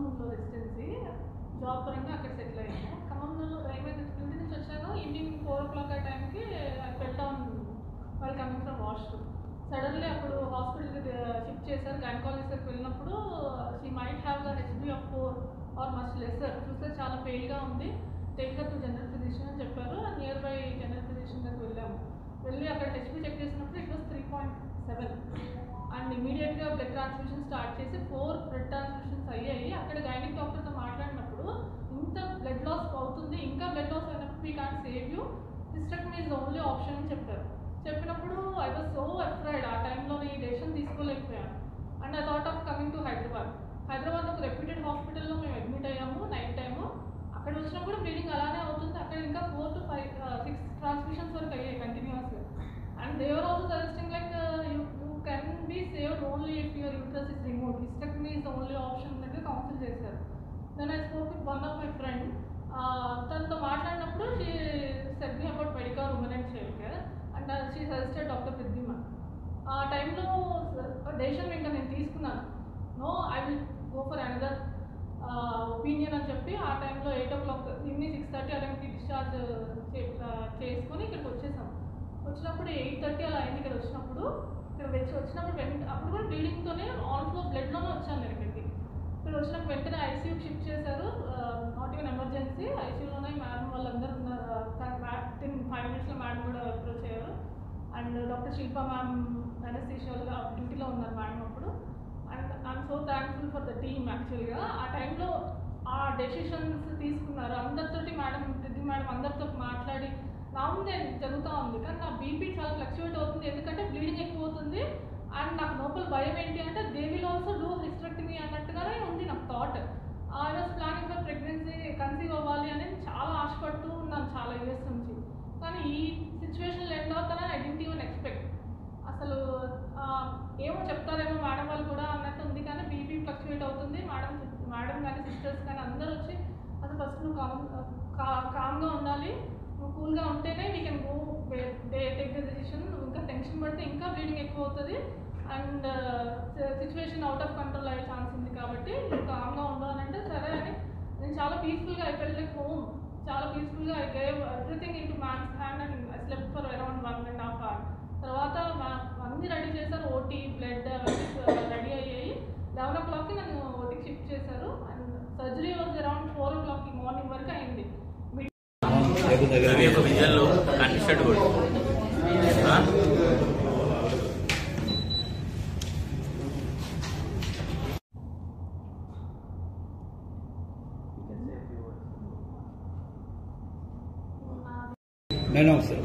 ఖమ్మంలో residency job పరంగా అక్కడ సెటిల్ అయ్యాను. ఖమ్మంలో రైల్వే ఇంటి నుంచి వచ్చాను. ఈవినింగ్ 4 o'clock ఆ టైంకి ఫెల్ డౌన్ వాళ్ళు కమింగ్ ఫ్రమ్ వాష్రూమ్. సడన్లీ అప్పుడు హాస్పిటల్కి షిఫ్ట్ చేశారు. గైనకాలజిస్ట్కి వెళ్ళినప్పుడు she might have the HB of 4 or much lesser. చూస్తే చాలా పెయిన్గా ఉంది, take her to general physician అని చెప్పారు. నియర్ బై జనరల్ ఫిజిషియన్ దగ్గర వెళ్ళాము. వెళ్ళి అక్కడ హెచ్బీ చెక్ చేసినప్పుడు ఇట్ వాస్ 3.7 అండ్ ఇమీడియట్గా బ్లడ్ ట్రాన్స్ఫ్యూషన్ స్టార్ట్ చేసి 4 బ్లడ్ ట్రాన్స్ఫ్యూషన్స్ అయ్యాయి. అక్కడ గైనిక్ డాక్టర్తో మాట్లాడినప్పుడు ఇంత బ్లడ్ లాస్ అవుతుంది, ఇంకా బ్లడ్ లాస్ అయినప్పుడు we can't save you, hysterectomy is the only option అని చెప్పారు. చెప్పినప్పుడు ఐ వాజ్ సో అఫ్రైడ్. ఆ టైంలో ఈ డెసిషన్ తీసుకోలేకపోయాను. And I thought of coming to Hyderabad ఒక రెప్యూటెడ్ హాస్పిటల్లో మేము అడ్మిట్ అయ్యాము నైట్ టైము. అక్కడ వచ్చినప్పుడు బ్లీడింగ్ అలానే అవుతుంది. అక్కడ ఇంకా 4 to 6 ట్రాన్స్మిషన్స్ వరకు అయ్యాయి కంటిన్యూస్గా. And they are also suggesting like you can be saved only if your uterus is removed, hysterectomy is the only option దగ్గర కౌన్సిల్ చేశారు. Then I spoke with one of my friend. తనతో మాట్లాడినప్పుడు she said me about medical women and child care and she suggested doctor Pradyumna. ఆ టైంలో decision ఇంకా నేను తీసుకున్నాను, no I will go for another opinion అని చెప్పి ఆ టైంలో 8 o'clock ఈవినింగ్ 6:30 అలాంటి డిశ్చార్జ్ చేసుకొని ఇక్కడికి వచ్చేసాం. వచ్చినప్పుడు 8:30 అలా అయింది. ఇక్కడ వచ్చినప్పుడు అప్పుడు కూడా బ్లీడింగ్తోనే ఆన్ ఫ్లో బ్లడ్లోనే వచ్చాను నేను ఇక్కడికి. ఇక్కడ వచ్చినప్పుడు వెంటనే ఐసీయూకి షిఫ్ట్ చేశారు. నాట్ ఈవెన్ ఎమర్జెన్సీ, ఐసీయూలోనే మేడం వాళ్ళందరూ ఉన్నారు. 5 minutesలో మేడం కూడా అప్రోచ్ అయ్యారు. అండ్ డాక్టర్ శిల్ప మ్యామ్ అనస్థీషియాలో డ్యూటీలో ఉన్నారు మేడం అప్పుడు. And I'm so thankful for the team. యాక్చువల్గా ఆ టైంలో ఆ డెసిషన్స్ తీసుకున్నారు. అందరితోటి ప్రతి మేడం అందరితో మాట్లాడి నా ముందే జరుగుతూ ఉంది. కానీ నా బీపీ చాలా ఫ్లక్చువేట్ అవుతుంది, ఎందుకంటే బ్లీడింగ్ ఎక్కువ అవుతుంది. అండ్ నాకు లోపల భయం ఏంటి అంటే they will also do hysterectomy అన్నట్టుగానే ఉంది నాకు thought. I was planning for pregnancy, conceive అవ్వాలి అనేది చాలా ఆశపడుతూ ఉన్నాను చాలా ఇయర్స్ నుంచి. కానీ ఈ సిచ్యువేషన్లో ఎండ్ అవుతానని ఐ డిడ్ంట్ ఈవెన్ ఎక్స్పెక్ట్. అసలు ఏమో చెప్తారేమో మేడం వాళ్ళు కూడా అన్నట్టు ఉంది. కానీ బీపీ ఫ్లక్చువేట్ అవుతుంది. మేడం కానీ సిస్టర్స్ కానీ అందరూ వచ్చి అసలు ఫస్ట్ నువ్వు కామ్గా ఉండాలి, నువ్వు కూల్గా ఉంటేనే we can go take the decision. నువ్వు ఇంకా టెన్షన్ పడితే ఇంకా బ్లీడింగ్ ఎక్కువ అవుతుంది and situation out of control అయ్యే ఛాన్స్ ఉంది, కాబట్టి నువ్వు కామ్గా ఉండాలంటే సరే అని నేను చాలా పీస్ఫుల్గా ఐ ఫెల్ట్ లైక్ హోమ్. చాలా పీస్ఫుల్గా I gave everything in to ma'am's hand and I slept for around 1.5 hours. తర్వాత అన్నీ రెడీ చేశారు. ఓటీ బ్లడ్ అవన్నీ రెడీ అయ్యాయి. 11 o'clockకి నన్ను ఓటీకి షిఫ్ట్ చేశారు. And surgery was around 4 o'clock morning వరకు అయింది. No, sir.